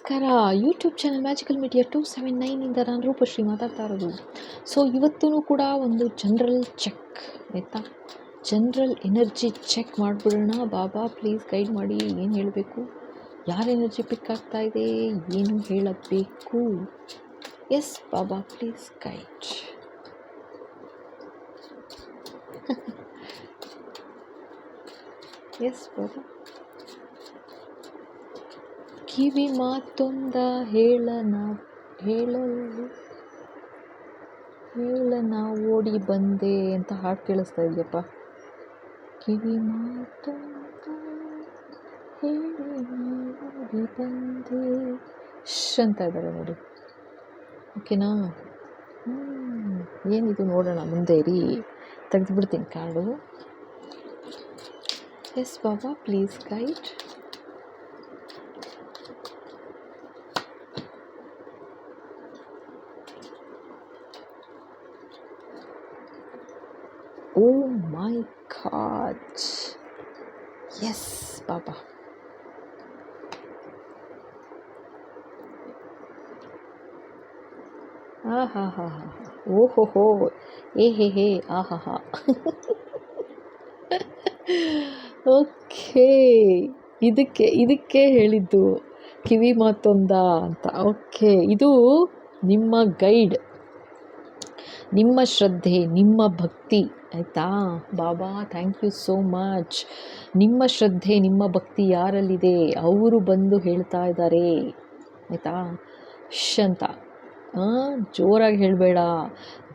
ನಮಸ್ಕಾರ. YouTube channel magical media 279 ನಾನು ರೂಪಶ್ರೀ ಮಾತಾಡ್ತಾ ಇರೋದು. ಸೊ ಇವತ್ತೂ ಕೂಡ ಒಂದು ಜನರಲ್ ಚೆಕ್ ಆಯಿತಾ, ಜನರಲ್ ಎನರ್ಜಿ ಚೆಕ್ ಮಾಡಿಬಿಡೋಣ. ಬಾಬಾ ಪ್ಲೀಸ್ ಗೈಡ್ ಮಾಡಿ, ಏನು ಹೇಳಬೇಕು, ಯಾರ ಎನರ್ಜಿ ಪಿಕ್ ಆಗ್ತಾ ಇದೆ, ಏನು ಹೇಳಬೇಕು. ಎಸ್ ಬಾಬಾ ಪ್ಲೀಸ್ ಗೈಡ್. ಎಸ್ ಬಾಬಾ, ಕಿವಿ ಮಾತೊಂದ ಹೇಳನ ಓಡಿ ಬಂದೆ ಅಂತ ಹಾಡು ಕೇಳಿಸ್ತಾ ಇದೆಯಪ್ಪ. ಕಿವಿ ಮಾತೊಂದ ಹೇಳನ ಓಡಿ ಬಂದೆ ಅಂತ ಇದ್ದಾರೆ ನೋಡಿ. ಓಕೆನಾ? ಏನಿದು ನೋಡೋಣ, ಮುಂದೆ ಇರಿ, ತೆಗೆದುಬಿಡ್ತೀನಿ ಕಾರ್ಡು. ಎಸ್ ಬಾಬಾ please guide. Oh my God. Yes, Baba. ಆಹಾ, ಓಹೋ, ಹೇ ಆಹಾ. ಓಕೆ, ಇದಕ್ಕೆ ಹೇಳಿದ್ದು ಕಿವಿ ಮಾತೊಂದ ಅಂತ. ಓಕೆ, ಇದು ನಿಮ್ಮ ಗೈಡ್, ನಿಮ್ಮ ಶ್ರದ್ಧೆ, ನಿಮ್ಮ ಭಕ್ತಿ ಆಯಿತಾ. ಬಾಬಾ ಥ್ಯಾಂಕ್ ಯು ಸೋ ಮಚ್. ನಿಮ್ಮ ಶ್ರದ್ಧೆ, ನಿಮ್ಮ ಭಕ್ತಿ ಯಾರಲ್ಲಿದೆ ಅವರು ಬಂದು ಹೇಳ್ತಾ ಇದ್ದಾರೆ ಆಯಿತಾ. ಅಂತ ಜೋರಾಗಿ ಹೇಳಬೇಡ.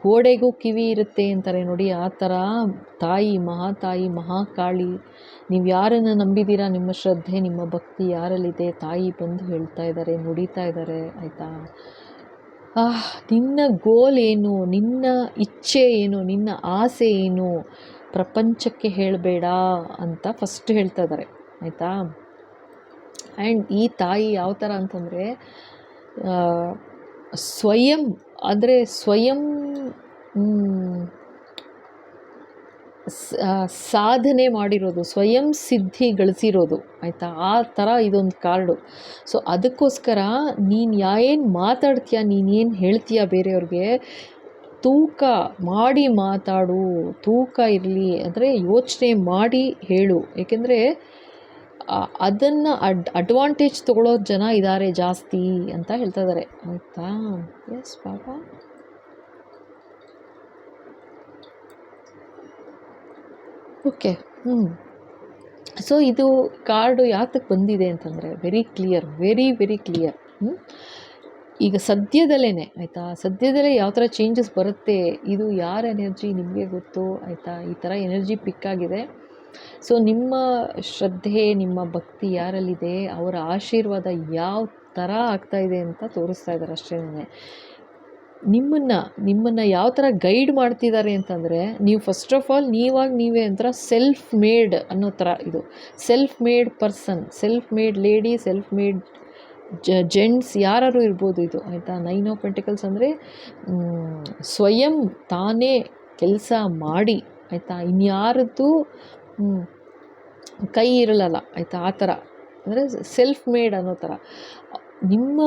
ಗೋಡೆಗೂ ಕಿವಿ ಇರುತ್ತೆ ಅಂತಾರೆ ನೋಡಿ, ಆ ಥರ ತಾಯಿ, ಮಹಾತಾಯಿ, ಮಹಾಕಾಳಿ, ನೀವು ಯಾರನ್ನು ನಂಬಿದ್ದೀರಾ, ನಿಮ್ಮ ಶ್ರದ್ಧೆ, ನಿಮ್ಮ ಭಕ್ತಿ ಯಾರಲ್ಲಿದೆ, ತಾಯಿ ಬಂದು ಹೇಳ್ತಾ ಇದ್ದಾರೆ, ನುಡಿತಾ ಇದ್ದಾರೆ ಆಯಿತಾ. ನಿನ್ನ ಗೋಲ್ ಏನು, ನಿನ್ನ ಇಚ್ಛೆ ಏನು, ನಿನ್ನ ಆಸೆ ಏನು, ಪ್ರಪಂಚಕ್ಕೆ ಹೇಳಬೇಡ ಅಂತ ಫಸ್ಟ್ ಹೇಳ್ತಾ ಇದ್ದಾರೆ ಆಯಿತಾ. ಆ್ಯಂಡ್ ಈ ತಾಯಿ ಯಾವ ಥರ ಅಂತಂದರೆ ಸ್ವಯಂ ಸಾಧನೆ ಮಾಡಿರೋದು, ಸ್ವಯಂ ಸಿದ್ಧಿ ಗಳಿಸಿರೋದು ಆಯಿತಾ. ಆ ಥರ ಇದೊಂದು ಕಾರ್ಡು. ಸೊ ಅದಕ್ಕೋಸ್ಕರ ನೀನು ಏನು ಮಾತಾಡ್ತೀಯ, ನೀನೇನು ಹೇಳ್ತೀಯ ಬೇರೆಯವ್ರಿಗೆ, ತೂಕ ಮಾಡಿ ಮಾತಾಡು, ತೂಕ ಇರಲಿ, ಅಂದರೆ ಯೋಚನೆ ಮಾಡಿ ಹೇಳು. ಏಕೆಂದರೆ ಅದನ್ನು ಅಡ್ವಾಂಟೇಜ್ ತೊಗೊಳ್ಳೋ ಜನ ಇದ್ದಾರೆ ಜಾಸ್ತಿ ಅಂತ ಹೇಳ್ತಾ ಇದ್ದಾರೆ ಆಯಿತಾ. ಎಸ್ ಬಾಬಾ. ಓಕೆ, ಸೊ ಇದು ಕಾರ್ಡು ಯಾತಕ್ಕೆ ಬಂದಿದೆ ಅಂತಂದರೆ ವೆರಿ ಕ್ಲಿಯರ್. ಈಗ ಸದ್ಯದಲ್ಲೇ ಆಯಿತಾ, ಸದ್ಯದಲ್ಲೇ ಯಾವ ಥರ ಚೇಂಜಸ್ ಬರುತ್ತೆ, ಇದು ಯಾರ ಎನರ್ಜಿ ನಿಮಗೆ ಗೊತ್ತು ಆಯಿತಾ. ಈ ಥರ ಎನರ್ಜಿ ಪಿಕ್ ಆಗಿದೆ. ಸೊ ನಿಮ್ಮ ಶ್ರದ್ಧೆ, ನಿಮ್ಮ ಭಕ್ತಿ ಯಾರಲ್ಲಿದೆ, ಅವರ ಆಶೀರ್ವಾದ ಯಾವ ಥರ ಆಗ್ತಾಯಿದೆ ಅಂತ ತೋರಿಸ್ತಾ ಇದ್ದಾರೆ ಅಷ್ಟೇ. ನಿಮ್ಮನ್ನು ಯಾವ ಥರ ಗೈಡ್ ಮಾಡ್ತಿದ್ದಾರೆ ಅಂತಂದರೆ, ನೀವು ಫಸ್ಟ್ ಆಫ್ ಆಲ್ ನೀವೇ ಒಂಥರ ಸೆಲ್ಫ್ ಮೇಡ್ ಅನ್ನೋ ಥರ. ಇದು self made person, self made lady, self made gents, ಯಾರು ಇರ್ಬೋದು ಇದು ಆಯಿತಾ. 9 ಆಫ್ ಪೆಂಟಿಕಲ್ಸ್ ಅಂದರೆ ಸ್ವಯಂ ತಾನೇ ಕೆಲಸ ಮಾಡಿ ಆಯಿತಾ, ಇನ್ಯಾರದ್ದು ಕೈ ಇರಲ್ಲ ಆಯಿತಾ. ಆ ಥರ ಅಂದರೆ ಸೆಲ್ಫ್ ಮೇಡ್ ಅನ್ನೋ ಥರ. ನಿಮ್ಮ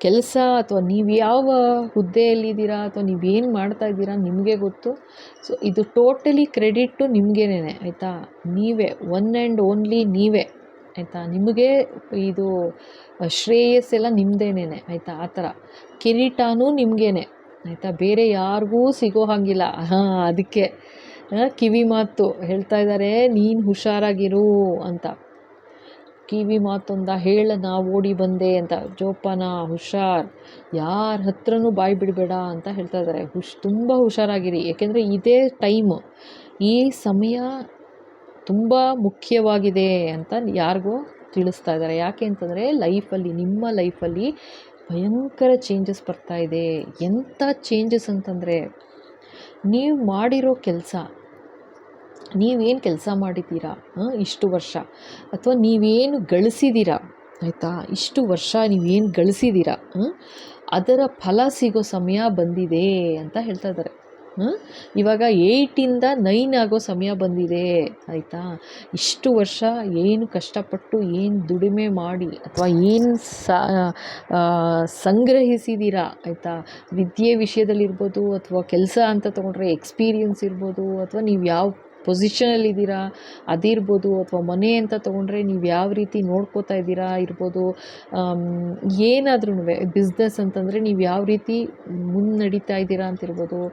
ಕೆಲಸ ಅಥವಾ ನೀವು ಯಾವ ಹುದ್ದೆಯಲ್ಲಿದ್ದೀರಾ ಅಥವಾ ನೀವೇನು ಮಾಡ್ತಾಯಿದ್ದೀರಾ ನಿಮಗೆ ಗೊತ್ತು. ಸೊ ಇದು ಟೋಟಲಿ ಕ್ರೆಡಿಟ್ಟು ನಿಮಗೇನೆ ಆಯಿತಾ. ನೀವೇ ಒನ್ ಆ್ಯಂಡ್ ಓನ್ಲಿ ನೀವೇ ಆಯಿತಾ. ನಿಮಗೆ ಇದು ಶ್ರೇಯಸ್ಸೆಲ್ಲ ನಿಮ್ಮದೇನೆ ಆಯಿತಾ. ಆ ಥರ ಕಿರೀಟನೂ ನಿಮಗೇನೆ ಆಯಿತಾ, ಬೇರೆ ಯಾರಿಗೂ ಸಿಗೋ ಹಾಗಿಲ್ಲ. ಅದಕ್ಕೆ ಕಿವಿ ಮಾತು ಹೇಳ್ತಾ ಇದ್ದಾರೆ, ನೀನು ಹುಷಾರಾಗಿರು ಅಂತ. ಕಿವಿ ಮಾತೊಂದ ಹೇಳನ ಓಡಿ ಬಂದೆ ಅಂತ, ಜೋಪಾನ, ಹುಷಾರ್, ಯಾರ ಹತ್ರನೂ ಬಾಯಿ ಬಿಡಬೇಡ ಅಂತ ಹೇಳ್ತಾ ಇದ್ದಾರೆ. ತುಂಬ ಹುಷಾರಾಗಿರಿ. ಏಕೆಂದರೆ ಇದೇ ಟೈಮು, ಈ ಸಮಯ ತುಂಬ ಮುಖ್ಯವಾಗಿದೆ ಅಂತ ಯಾರಿಗೋ ತಿಳಿಸ್ತಾ ಇದ್ದಾರೆ. ಯಾಕೆ ಅಂತಂದರೆ ನಿಮ್ಮ ಲೈಫಲ್ಲಿ ಭಯಂಕರ ಚೇಂಜಸ್ ಬರ್ತಾ ಇದೆ. ಎಂಥ ಚೇಂಜಸ್ ಅಂತಂದರೆ, ನೀವು ಮಾಡಿರೋ ಕೆಲಸ, ನೀವೇನು ಕೆಲಸ ಮಾಡಿದ್ದೀರಾ ಇಷ್ಟು ವರ್ಷ, ಅಥವಾ ನೀವೇನು ಗಳಿಸಿದ್ದೀರಾ ಆಯಿತಾ, ಇಷ್ಟು ವರ್ಷ ನೀವೇನು ಗಳಿಸಿದ್ದೀರಾ, ಅದರ ಫಲ ಸಿಗೋ ಸಮಯ ಬಂದಿದೆ ಅಂತ ಹೇಳ್ತಾ ಇದ್ದಾರೆ ಇವಾಗ 8ಇಂದ 9 ಆಗೋ ಸಮಯ ಬಂದಿದೆ ಆಯಿತಾ. ಇಷ್ಟು ವರ್ಷ ಏನು ಕಷ್ಟಪಟ್ಟು ಏನು ದುಡಿಮೆ ಮಾಡಿ ಅಥವಾ ಏನು ಸಂಗ್ರಹಿಸಿದ್ದೀರಾ ಆಯಿತಾ, ವಿದ್ಯೆ ವಿಷಯದಲ್ಲಿರ್ಬೋದು ಅಥವಾ ಕೆಲಸ ಅಂತ ತೊಗೊಂಡ್ರೆ ಎಕ್ಸ್ಪೀರಿಯನ್ಸ್ ಇರ್ಬೋದು, ಅಥವಾ ನೀವು ಯಾವ ಪೊಸಿಷನಲ್ಲಿದ್ದೀರಾ ಅದಿರ್ಬೋದು, ಅಥವಾ ಮನೆ ಅಂತ ತೊಗೊಂಡ್ರೆ ನೀವು ಯಾವ ರೀತಿ ನೋಡ್ಕೋತಾ ಇದ್ದೀರಾ ಇರ್ಬೋದು, ಏನಾದ್ರೂ ಬಿಸ್ನೆಸ್ ಅಂತಂದರೆ ನೀವು ಯಾವ ರೀತಿ ಮುನ್ನಡೀತಾ ಇದ್ದೀರಾ ಅಂತಿರ್ಬೋದು.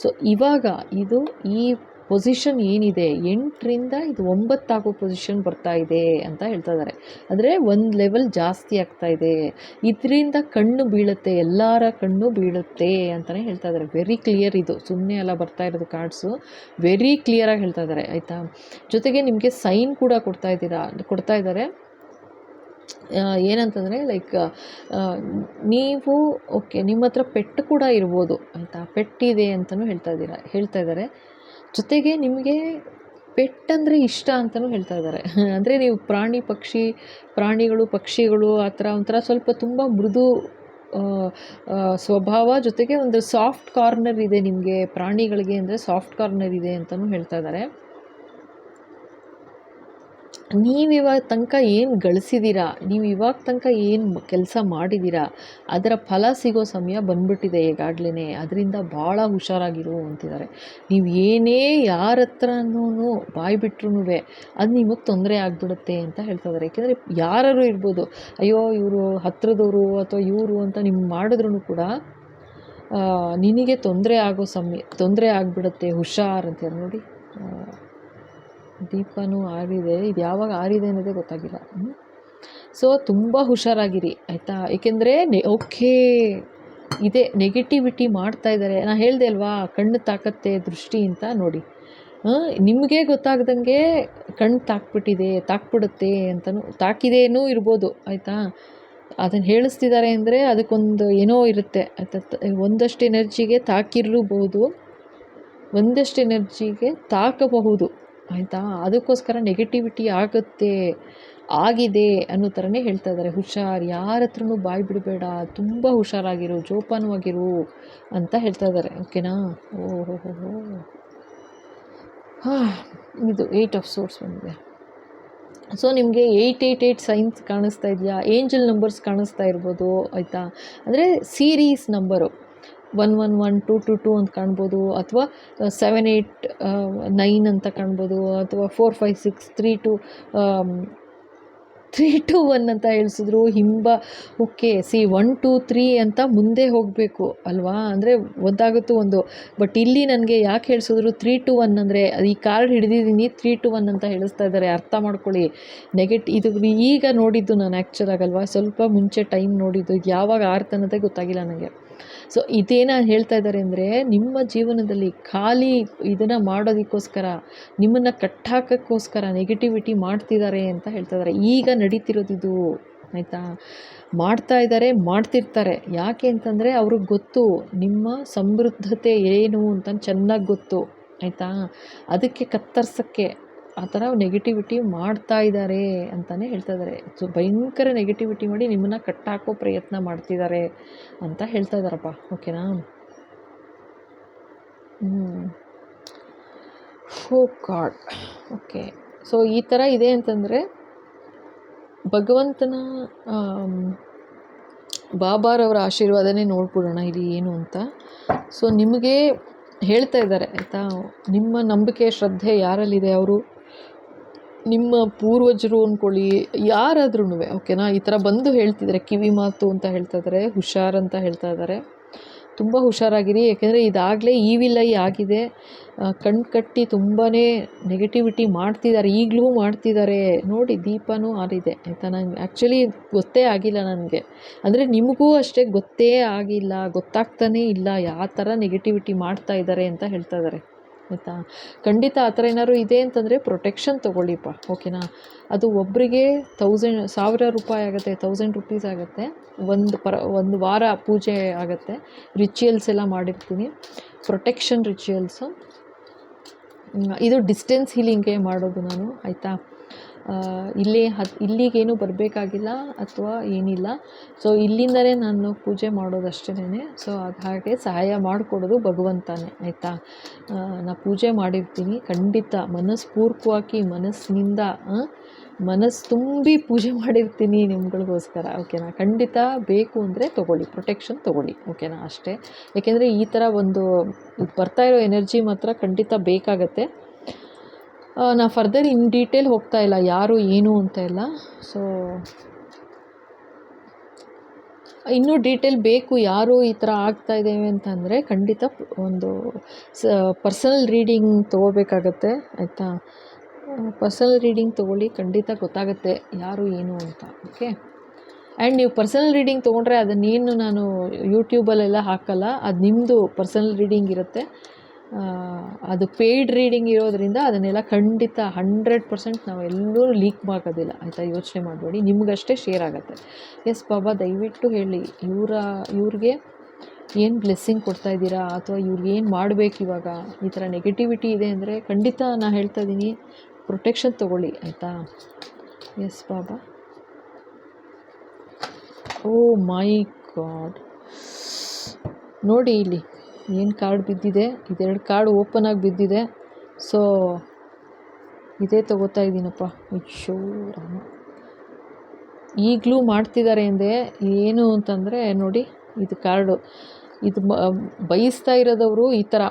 ಸೊ ಇವಾಗ ಇದು ಈ ಪೊಸಿಷನ್ ಏನಿದೆ 8ರಿಂದ ಇದು 9 ಆಗೋ ಪೊಸಿಷನ್ ಬರ್ತಾ ಇದೆ ಅಂತ ಹೇಳ್ತಾ ಇದ್ದಾರೆ. ಅಂದರೆ ಒಂದು ಲೆವೆಲ್ ಜಾಸ್ತಿ ಆಗ್ತಾ ಇದೆ, ಇದರಿಂದ ಕಣ್ಣು ಬೀಳುತ್ತೆ, ಎಲ್ಲರ ಕಣ್ಣು ಬೀಳುತ್ತೆ ಅಂತಲೇ ಹೇಳ್ತಾ ಇದ್ದಾರೆ. ವೆರಿ ಕ್ಲಿಯರ್, ಇದು ಸುಮ್ಮನೆ ಎಲ್ಲ ಬರ್ತಾ ಇರೋದು ಕಾರ್ಡ್ಸು, ವೆರಿ ಕ್ಲಿಯರಾಗಿ ಹೇಳ್ತಾ ಇದ್ದಾರೆ ಆಯಿತಾ. ಜೊತೆಗೆ ನಿಮಗೆ ಸೈನ್ ಕೂಡ ಕೊಡ್ತಾ ಇದ್ದಾರೆ. ಏನಂತಂದರೆ ಲೈಕ್ ನೀವು ಓಕೆ, ನಿಮ್ಮ ಹತ್ರ ಪೆಟ್ಟು ಕೂಡ ಇರ್ಬೋದು ಆಯಿತಾ, ಪೆಟ್ಟಿದೆ ಅಂತಲೂ ಹೇಳ್ತಾ ಇದ್ದಾರೆ. ಜೊತೆಗೆ ನಿಮಗೆ ಪೆಟ್ಟಂದರೆ ಇಷ್ಟ ಅಂತಲೂ ಹೇಳ್ತಾ ಇದ್ದಾರೆ. ಅಂದರೆ ನೀವು ಪ್ರಾಣಿಗಳು ಪಕ್ಷಿಗಳು ಆ ಥರ ಒಂಥರ ಸ್ವಲ್ಪ ತುಂಬ ಮೃದು ಸ್ವಭಾವ, ಜೊತೆಗೆ ಒಂದು ಸಾಫ್ಟ್ ಕಾರ್ನರ್ ಇದೆ ನಿಮಗೆ ಪ್ರಾಣಿಗಳಿಗೆ, ಅಂದರೆ ಸಾಫ್ಟ್ ಕಾರ್ನರ್ ಇದೆ ಅಂತಲೂ ಹೇಳ್ತಾ ಇದ್ದಾರೆ. ನೀವಿವಾಗ ತನಕ ಏನು ಗಳಿಸಿದ್ದೀರಾ, ನೀವು ಇವಾಗ ತನಕ ಏನು ಕೆಲಸ ಮಾಡಿದ್ದೀರಾ ಅದರ ಫಲ ಸಿಗೋ ಸಮಯ ಬಂದ್ಬಿಟ್ಟಿದೆ ಈಗಾಗಲೇ. ಅದರಿಂದ ಭಾಳ ಹುಷಾರಾಗಿರು ಅಂತಿದ್ದಾರೆ. ನೀವು ಏನೇ ಯಾರ ಹತ್ರನೂ ಬಾಯಿ ಬಿಟ್ರೂ ಅದು ನಿಮಗೆ ತೊಂದರೆ ಆಗಿಬಿಡುತ್ತೆ ಅಂತ ಹೇಳ್ತಾ ಇದ್ದಾರೆ. ಯಾಕೆಂದರೆ ಯಾರು ಇರ್ಬೋದು, ಅಯ್ಯೋ ಇವರು ಹತ್ರದವರು ಅಥವಾ ಇವರು ಅಂತ ನಿಮ್ಗೆ ಮಾಡಿದ್ರೂ ಕೂಡ ನಿನಗೆ ತೊಂದರೆ ಆಗಿಬಿಡುತ್ತೆ, ಹುಷಾರ್ ಅಂತಾರೆ ನೋಡಿ. ದೀಪನೂ ಆರಿದೆ, ಇದು ಯಾವಾಗ ಆರಿದೆ ಅನ್ನೋದೇ ಗೊತ್ತಾಗಿಲ್ಲ. ಸೊ ತುಂಬ ಹುಷಾರಾಗಿರಿ ಆಯಿತಾ. ಏಕೆಂದರೆ ಓಕೆ ಇದೇ ನೆಗೆಟಿವಿಟಿ ಮಾಡ್ತಾ ಇದ್ದಾರೆ. ನಾನು ಹೇಳಿದೆ ಅಲ್ವಾ, ಕಣ್ಣು ತಾಕತ್ತೆ ದೃಷ್ಟಿ ಅಂತ ನೋಡಿ. ನಿಮಗೆ ಗೊತ್ತಾಗ್ದಂಗೆ ಕಣ್ಣು ತಾಕ್ಬಿಡುತ್ತೆ ಅಂತಲೂ, ತಾಕಿದೇನೂ ಇರ್ಬೋದು ಆಯಿತಾ. ಅದನ್ನು ಹೇಳಿಸ್ತಿದ್ದಾರೆ ಅಂದರೆ ಅದಕ್ಕೊಂದು ಏನೋ ಇರುತ್ತೆ ಆಯಿತಾ. ಒಂದಷ್ಟು ಎನರ್ಜಿಗೆ ತಾಕಿರಬಹುದು, ಒಂದಷ್ಟು ಎನರ್ಜಿಗೆ ತಾಕಬಹುದು ಆಯಿತಾ. ಅದಕ್ಕೋಸ್ಕರ ನೆಗೆಟಿವಿಟಿ ಆಗಿದೆ ಅನ್ನೋ ಥರನೇ ಹೇಳ್ತಾ ಇದ್ದಾರೆ. ಹುಷಾರ್, ಯಾರ ಹತ್ರನೂ ಬಾಯಿ ಬಿಡಬೇಡ, ತುಂಬ ಹುಷಾರಾಗಿರು, ಜೋಪಾನವಾಗಿರು ಅಂತ ಹೇಳ್ತಾ ಇದ್ದಾರೆ. ಓಕೆನಾ. ಓಹೋ ಇದು 8 ಆಫ್ ಸೋರ್ಸ್ ಬಂದಿದೆ. ಸೊ ನಿಮಗೆ 888 ಸೈನ್ಸ್ ಕಾಣಿಸ್ತಾ ಇದೆಯಾ, ಏಂಜಲ್ ನಂಬರ್ಸ್ ಕಾಣಿಸ್ತಾ ಇರ್ಬೋದು ಆಯಿತಾ. ಅಂದರೆ ಸೀರೀಸ್ ನಂಬರು 111 222 ಅಂತ ಕಾಣ್ಬೋದು, ಅಥವಾ 789 ಅಂತ ಕಾಣ್ಬೋದು, ಅಥವಾ 456 321 ಅಂತ ಹೇಳಿಸಿದ್ರು ಓಕೆ 1 2 3 ಅಂತ ಮುಂದೆ ಹೋಗಬೇಕು ಅಲ್ವಾ, ಅಂದರೆ ಒಂದಾಗುತ್ತೋ ಬಟ್ ಇಲ್ಲಿ ನನಗೆ ಯಾಕೆ ಹೇಳಿಸಿದ್ರು 321 ಅಂದರೆ ಈ ಕಾರ್ಡ್ ಹಿಡಿದಿದ್ದೀನಿ 321 ಅಂತ ಹೇಳಿಸ್ತಾ ಇದ್ದಾರೆ. ಅರ್ಥ ಮಾಡ್ಕೊಳ್ಳಿ. ಇದು ಈಗ ನೋಡಿದ್ದು ನಾನು ಆ್ಯಕ್ಚುಲ್ ಆಗಲ್ವಾ, ಸ್ವಲ್ಪ ಮುಂಚೆ ಟೈಮ್ ನೋಡಿದ್ದು, ಯಾವಾಗ ಆರ್ತ್ ಅನ್ನೋದೇ ಗೊತ್ತಾಗಿಲ್ಲ ನನಗೆ. ಸೊ ಇದೇನ ಹೇಳ್ತಾ ಇದ್ದಾರೆ ಅಂದರೆ, ನಿಮ್ಮ ಜೀವನದಲ್ಲಿ ಖಾಲಿ ಇದನ್ನು ಮಾಡೋದಕ್ಕೋಸ್ಕರ, ನಿಮ್ಮನ್ನು ಕಟ್ಟಾಕೋಕ್ಕೋಸ್ಕರ ನೆಗೆಟಿವಿಟಿ ಮಾಡ್ತಿದ್ದಾರೆ ಅಂತ ಹೇಳ್ತಾ ಇದ್ದಾರೆ. ಈಗ ನಡೀತಿರೋದಿದು ಆಯಿತಾ. ಮಾಡ್ತಿರ್ತಾರೆ. ಯಾಕೆ ಅಂತಂದರೆ ಅವ್ರಿಗೆ ಗೊತ್ತು ನಿಮ್ಮ ಸಮೃದ್ಧತೆ ಏನು ಅಂತ ಚೆನ್ನಾಗಿ ಗೊತ್ತು ಆಯಿತಾ. ಅದಕ್ಕೆ ಕತ್ತರಿಸೋಕ್ಕೆ ಆ ಥರ ನೆಗೆಟಿವಿಟಿ ಮಾಡ್ತಾ ಇದ್ದಾರೆ ಅಂತಲೇ ಹೇಳ್ತಾ ಇದ್ದಾರೆ. ಸೊ ಭಯಂಕರ ನೆಗೆಟಿವಿಟಿ ಮಾಡಿ ನಿಮ್ಮನ್ನು ಕಟ್ಟಾಕೋ ಪ್ರಯತ್ನ ಮಾಡ್ತಿದ್ದಾರೆ ಅಂತ ಹೇಳ್ತಾ ಇದ್ದಾರಪ್ಪ. ಓಕೆನಾ. ಗಾಡ್. ಓಕೆ. ಸೊ ಈ ಥರ ಇದೆ ಅಂತಂದರೆ ಭಗವಂತನ ಬಾಬಾರವರ ಆಶೀರ್ವಾದನೇ ನೋಡ್ಬಿಡೋಣ ಇಲ್ಲಿ ಏನು ಅಂತ. ಸೊ ನಿಮಗೆ ಹೇಳ್ತಾ ಇದ್ದಾರೆ ಆಯಿತಾ. ನಿಮ್ಮ ನಂಬಿಕೆ ಶ್ರದ್ಧೆ ಯಾರಲ್ಲಿದೆ, ಅವರು ನಿಮ್ಮ ಪೂರ್ವಜರು ಅಂದ್ಕೊಳ್ಳಿ, ಯಾರಾದ್ರೂ ಓಕೆನಾ. ಈ ಥರ ಬಂದು ಹೇಳ್ತಿದ್ದಾರೆ, ಕಿವಿ ಮಾತು ಅಂತ ಹೇಳ್ತಾ ಇದ್ದಾರೆ, ಹುಷಾರ್ ಅಂತ ಹೇಳ್ತಾ ಇದ್ದಾರೆ. ತುಂಬ ಹುಷಾರಾಗಿರಿ. ಯಾಕೆಂದರೆ ಇದಾಗಲೇ ಈವಿಲ್ ಐ ಆಗಿದೆ, ಕಣ್ಣು ಕಟ್ಟಿ ತುಂಬಾ ನೆಗೆಟಿವಿಟಿ ಈಗಲೂ ಮಾಡ್ತಿದ್ದಾರೆ ನೋಡಿ. ದೀಪನೂ ಆರಿದೆ ಆಯಿತಾ. ನಂಗೆ ಆ್ಯಕ್ಚುಲಿ ಗೊತ್ತೇ ಆಗಿಲ್ಲ ನನಗೆ, ಅಂದರೆ ನಿಮಗೂ ಅಷ್ಟೇ ಗೊತ್ತೇ ಆಗಿಲ್ಲ, ಗೊತ್ತಾಗ್ತಾನೇ ಇಲ್ಲ ಯಾವ ಥರ ನೆಗೆಟಿವಿಟಿ ಮಾಡ್ತಾ ಇದ್ದಾರೆ ಅಂತ ಹೇಳ್ತಾ ಇದ್ದಾರೆ ಆಯಿತಾ. ಖಂಡಿತ ಆ ಥರ ಏನಾದ್ರು ಇದೆ ಅಂತಂದರೆ ಪ್ರೊಟೆಕ್ಷನ್ ತೊಗೊಳ್ಳಿಪ್ಪ. ಓಕೆನಾ. ಅದು ಒಬ್ಬರಿಗೆ 1000 ರೂಪಾಯಿ ಆಗುತ್ತೆ, 1000 ರುಪೀಸ್ ಆಗುತ್ತೆ. ಒಂದು ವಾರ ಪೂಜೆ ಆಗುತ್ತೆ. ರಿಚುವಲ್ಸ್ ಎಲ್ಲ ಮಾಡಿರ್ತೀನಿ, ಪ್ರೊಟೆಕ್ಷನ್ ರಿಚುವಲ್ಸು. ಇದು ಡಿಸ್ಟೆನ್ಸ್ ಹೀಲಿಂಗ್ಗೆ ಮಾಡೋದು ನಾನು ಆಯಿತಾ. ಇಲ್ಲಿಗೇನು ಬರಬೇಕಾಗಿಲ್ಲ ಅಥವಾ ಏನಿಲ್ಲ. ಸೊ ಇಲ್ಲಿಂದಲೇ ನಾನು ಪೂಜೆ ಮಾಡೋದಷ್ಟೇನೆ. ಸೊ ಅದು ಹಾಗೆ ಸಹಾಯ ಮಾಡಿಕೊಡೋದು ಭಗವಂತನೇ, ಆಯಿತಾ. ನಾ ಪೂಜೆ ಮಾಡಿರ್ತೀನಿ ಖಂಡಿತ, ಮನಸ್ಪೂರ್ವಕವಾಗಿ ಮನಸ್ಸಿನಿಂದ ಮನಸ್ಸು ತುಂಬಿ ಪೂಜೆ ಮಾಡಿರ್ತೀನಿ ನಿಮ್ಗಳಿಗೋಸ್ಕರ, ಓಕೆನಾ. ಖಂಡಿತ ಬೇಕು ಅಂದರೆ ತೊಗೊಳ್ಳಿ, ಪ್ರೊಟೆಕ್ಷನ್ ತೊಗೊಳ್ಳಿ, ಓಕೆನಾ, ಅಷ್ಟೇ. ಏಕೆಂದರೆ ಈ ಥರ ಒಂದು ಇದು ಬರ್ತಾ ಇರೋ ಎನರ್ಜಿ ಮಾತ್ರ ಖಂಡಿತ ಬೇಕಾಗತ್ತೆ. ನಾ ಫರ್ದರ್ ಇನ್ ಡೀಟೇಲ್ ಹೋಗ್ತಾ ಇಲ್ಲ, ಯಾರು ಏನು ಅಂತ ಎಲ್ಲ. ಸೊ ಇನ್ನೂ ಡೀಟೇಲ್ ಬೇಕು, ಯಾರು ಈ ಥರ ಆಗ್ತಾ ಇದ್ದೇವೆ ಅಂತಂದರೆ ಖಂಡಿತ ಒಂದು ಪರ್ಸನಲ್ ರೀಡಿಂಗ್ ತೊಗೋಬೇಕಾಗತ್ತೆ, ಆಯಿತಾ. ಪರ್ಸನಲ್ ರೀಡಿಂಗ್ ತೊಗೊಳ್ಳಿ, ಖಂಡಿತ ಗೊತ್ತಾಗುತ್ತೆ ಯಾರು ಏನು ಅಂತ, ಓಕೆ. ಆ್ಯಂಡ್ ನೀವು ಪರ್ಸನಲ್ ರೀಡಿಂಗ್ ತೊಗೊಂಡ್ರೆ ಅದನ್ನೇನು ನಾನು ಯೂಟ್ಯೂಬಲ್ಲೆಲ್ಲ ಹಾಕಲ್ಲ, ಅದು ನಿಮ್ಮದು ಪರ್ಸನಲ್ ರೀಡಿಂಗ್ ಇರುತ್ತೆ. ಅದು ಪೇಯ್ಡ್ ರೀಡಿಂಗ್ ಇರೋದ್ರಿಂದ ಅದನ್ನೆಲ್ಲ ಖಂಡಿತ 100% ನಾವೆಲ್ಲೂ ಲೀಕ್ ಮಾಡೋದಿಲ್ಲ, ಆಯಿತಾ. ಯೋಚನೆ ಮಾಡಬೇಡಿ, ನಿಮಗಷ್ಟೇ ಶೇರ್ ಆಗುತ್ತೆ. ಎಸ್ ಬಾಬಾ, ದಯವಿಟ್ಟು ಹೇಳಿ ಇವ್ರಿಗೆ ಏನು ಬ್ಲೆಸ್ಸಿಂಗ್ ಕೊಡ್ತಾ ಇದ್ದೀರಾ, ಅಥವಾ ಇವ್ರಿಗೆ ಏನು ಮಾಡಬೇಕು ಇವಾಗ. ಈ ಥರ ನೆಗೆಟಿವಿಟಿ ಇದೆ ಅಂದರೆ ಖಂಡಿತ ನಾನು ಹೇಳ್ತಾ ಇದ್ದೀನಿ, ಪ್ರೊಟೆಕ್ಷನ್ ತೊಗೊಳ್ಳಿ, ಆಯಿತಾ. ಎಸ್ ಬಾಬಾ. ಓ ಮೈ ಗಾಡ್, ನೋಡಿ ಇಲ್ಲಿ ಏನು ಕಾರ್ಡ್ ಬಿದ್ದಿದೆ. ಇದೆರಡು ಕಾರ್ಡ್ ಓಪನ್ ಆಗಿ ಬಿದ್ದಿದೆ. ಸೊ ಇದೇ ತೊಗೋತಾ ಇದ್ದೀನಪ್ಪ. ಅಯ್ಯೋ ರಾಮ, ಈಗಲೂ ಮಾಡ್ತಿದ್ದಾರೆ ಎಂದೆ. ಏನು ಅಂತಂದರೆ ನೋಡಿ, ಇದು ಕಾರ್ಡು, ಇದು ಬಯಸ್ತಾ ಇರೋದವರು ಈ ಥರ,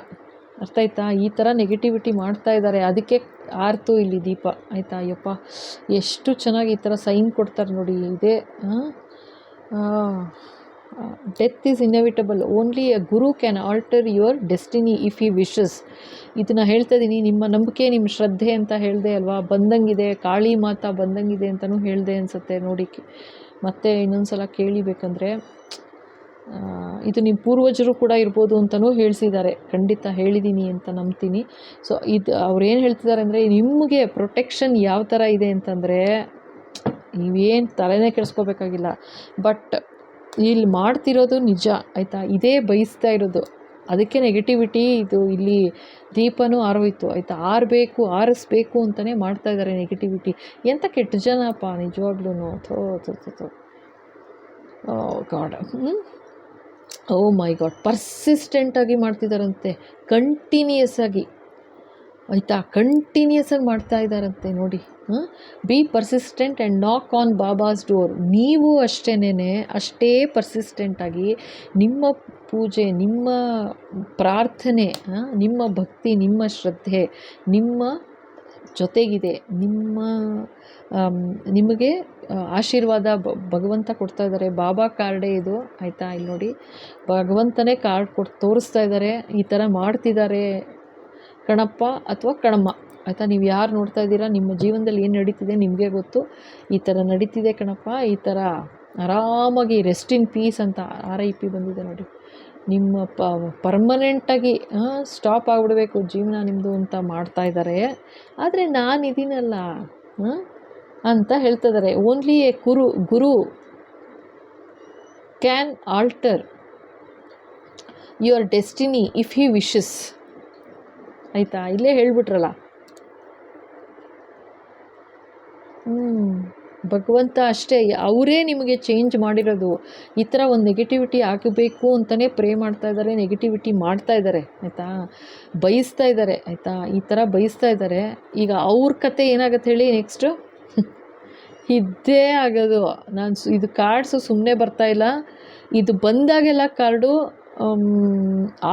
ಅರ್ಥ ಆಯ್ತಾ. ಈ ಥರ ನೆಗೆಟಿವಿಟಿ ಮಾಡ್ತಾ ಇದ್ದಾರೆ, ಅದಕ್ಕೆ ಆರ್ತು ಇಲ್ಲಿ ದೀಪ, ಆಯಿತಾ. ಅಯ್ಯಪ್ಪ, ಎಷ್ಟು ಚೆನ್ನಾಗಿ ಈ ಥರ ಸೈನ್ ಕೊಡ್ತಾರೆ ನೋಡಿ. ಇದೇ death is inevitable, only a guru can alter your destiny if he wishes. ಇದನ್ನು ಹೇಳ್ತಾ ಇದ್ದೀನಿ, ನಿಮ್ಮ ನಂಬಿಕೆ, ನಿಮ್ಮ ಶ್ರದ್ಧೆ ಅಂತ ಹೇಳಿದೆ ಅಲ್ವಾ, ಬಂದಂಗಿದೆ. ಕಾಳಿ ಮಾತಾ ಬಂದಂಗಿದೆ ಅಂತಲೂ ಹೇಳಿದೆ ಅನಿಸುತ್ತೆ ನೋಡಿ. ಮತ್ತೆ ಇನ್ನೊಂದು ಸಲ ಕೇಳಿಬೇಕಂದ್ರೆ ಇದು ನಿಮ್ಮ ಪೂರ್ವಜರು ಕೂಡ ಇರ್ಬೋದು ಅಂತಲೂ ಹೇಳಿಸಿದ್ದಾರೆ, ಖಂಡಿತ ಹೇಳಿದ್ದೀನಿ ಅಂತ ನಂಬ್ತೀನಿ. ಸೊ ಇದು ಅವ್ರು ಏನು ಹೇಳ್ತಿದ್ದಾರೆ ಅಂದರೆ, ನಿಮಗೆ ಪ್ರೊಟೆಕ್ಷನ್ ಯಾವ ಥರ ಇದೆ ಅಂತಂದರೆ ನೀವೇನು ತಲೆನೇ ಕೆಡಿಸ್ಕೋಬೇಕಾಗಿಲ್ಲ. ಬಟ್ ಇಲ್ಲಿ ಮಾಡ್ತಿರೋದು ನಿಜ, ಆಯಿತಾ. ಇದೇ ಬಯಸ್ತಾ ಇರೋದು, ಅದಕ್ಕೆ ನೆಗೆಟಿವಿಟಿ ಇದು ಇಲ್ಲಿ ದೀಪನೂ ಆರೋಯ್ತು, ಆಯಿತಾ. ಆರಿಸ್ಬೇಕು ಅಂತಲೇ ಮಾಡ್ತಾ ಇದ್ದಾರೆ ನೆಗೆಟಿವಿಟಿ. ಎಂಥ ಕೆಟ್ಟ ಜನಪ್ಪ ನಿಜವಾಗ್ಲೂ. ಥೋ ಗಾಡ್. ಓ ಮೈ ಗಾಡ್, ಪರ್ಸಿಸ್ಟೆಂಟಾಗಿ ಮಾಡ್ತಿದ್ದಾರಂತೆ, ಕಂಟಿನ್ಯೂಯಸ್ ಆಗಿ, ಆಯಿತಾ. ಕಂಟಿನ್ಯೂಸ್ ಆಗಿ ಮಾಡ್ತಾ ಇದ್ದಾರಂತೆ ನೋಡಿ. ಬಿ ಪರ್ಸಿಸ್ಟೆಂಟ್ ಆ್ಯಂಡ್ ನಾಕ್ ಆನ್ ಬಾಬಾಸ್ ಡೋರ್. ನೀವು ಅಷ್ಟೇ ಪರ್ಸಿಸ್ಟೆಂಟಾಗಿ ನಿಮ್ಮ ಪೂಜೆ, ನಿಮ್ಮ ಪ್ರಾರ್ಥನೆ, ನಿಮ್ಮ ಭಕ್ತಿ, ನಿಮ್ಮ ಶ್ರದ್ಧೆ ನಿಮ್ಮ ಜೊತೆಗಿದೆ. ನಿಮಗೆ ಆಶೀರ್ವಾದ ಭಗವಂತ ಕೊಡ್ತಾ ಇದ್ದಾರೆ. ಬಾಬಾ ಕಾರ್ಡೇ ಇದು, ಆಯಿತಾ. ಇಲ್ಲಿ ನೋಡಿ, ಭಗವಂತನೇ ಕಾರ್ಡ್ ತೋರಿಸ್ತಾ ಇದ್ದಾರೆ. ಈ ಥರ ಮಾಡ್ತಿದ್ದಾರೆ ಕಣಪ್ಪ ಅಥವಾ ಕಣಮ್ಮ, ಆಯಿತಾ. ನೀವು ಯಾರು ನೋಡ್ತಾ ಇದ್ದೀರಾ, ನಿಮ್ಮ ಜೀವನದಲ್ಲಿ ಏನು ನಡೀತಿದೆ ನಿಮಗೆ ಗೊತ್ತು. ಈ ಥರ ನಡೀತಿದೆ ಕಣಪ್ಪ, ಈ ಥರ ಆರಾಮಾಗಿ ರೆಸ್ಟ್ ಇನ್ ಪೀಸ್ ಅಂತ RIP ಬಂದಿದೆ ನೋಡಿ. ನಿಮ್ಮ ಪರ್ಮನೆಂಟಾಗಿ ಸ್ಟಾಪ್ ಆಗಿಬಿಡಬೇಕು ಜೀವನ ನಿಮ್ಮದು ಅಂತ ಮಾಡ್ತಾ ಇದ್ದಾರೆ. ಆದರೆ ನಾನಿದ್ದೀನಲ್ಲ ಅಂತ ಹೇಳ್ತಾ ಇದ್ದಾರೆ. Only a guru can alter your destiny if he wishes, ಆಯಿತಾ. ಇಲ್ಲೇ ಹೇಳ್ಬಿಟ್ರಲ್ಲ, ಭಗವಂತ ಅಷ್ಟೇ, ಅವರೇ ನಿಮಗೆ ಚೇಂಜ್ ಮಾಡಿರೋದು. ಈ ಥರ ಒಂದು ನೆಗೆಟಿವಿಟಿ ಆಗಬೇಕು ಅಂತಲೇ ಪ್ರೇ ಮಾಡ್ತಾ ಇದ್ದಾರೆ, ನೆಗೆಟಿವಿಟಿ ಮಾಡ್ತಾ ಇದ್ದಾರೆ, ಆಯಿತಾ. ಬಯಸ್ತಾ ಇದ್ದಾರೆ, ಆಯಿತಾ. ಈ ಥರ ಬಯಸ್ತಾ ಇದ್ದಾರೆ. ಈಗ ಅವ್ರ ಕತೆ ಏನಾಗುತ್ತೆ ಹೇಳಿ ನೆಕ್ಸ್ಟು, ಇದ್ದೇ ಆಗೋದು. ಇದು ಕಾರ್ಡ್ಸು ಸುಮ್ಮನೆ ಬರ್ತಾಯಿಲ್ಲ, ಇದು ಬಂದಾಗೆಲ್ಲ ಕಾರ್ಡು